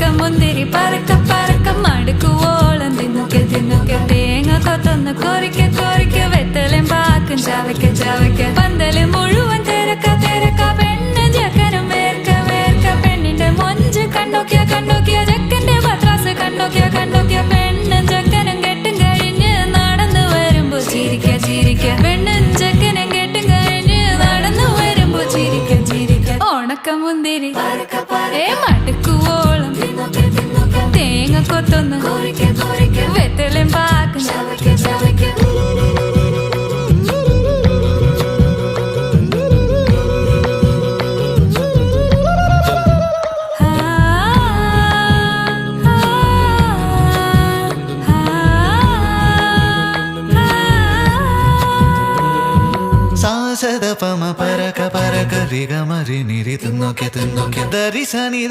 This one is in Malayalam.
ഉണക്കമുന്തിരി പറക്ക പറക്ക മടുക്കുവോളം തിന്നൊക്കെ തിന്നൊക്കെ തേങ്ങ കൊത്തൊന്ന് കൊറിക്ക കൊറിക്ക വെത്തലും പാക്കും ചവയ്ക്ക ചവയ്ക്ക പന്തല് മുഴുവൻ തിരക്ക തിരക്ക പെണ്ണ് ചെക്കനും വേർക്ക വേർക്ക പെണ്ണിന്റെ മൊഞ്ച് കണ്ടോക്കിയ കണ്ടോക്കിയ ചെക്കന്റെ പത്രാസ് കണ്ടോക്കിയ കണ്ടോക്കിയ പെണ്ണും ചെക്കനും കെട്ടും കഴിഞ്ഞ് നടന്നു വരുമ്പോ ചിരിക്ക ചിരിക്ക പെണ്ണും ചെക്കനും കെട്ടും കഴിഞ്ഞ് നടന്നു വരുമ്പോ ചിരിക്ക ചിരിക്ക ഉണക്കമുന്തിരി മടുക്കുവോളം തേങ്ങ കൊത്തൊന്ന് വെത്തലും പാക്കും സാസദ പമ പരക പരക റിഗ മരി നിരി തിന്നോക്കെ തിന്നോക്കെ ദരി സനി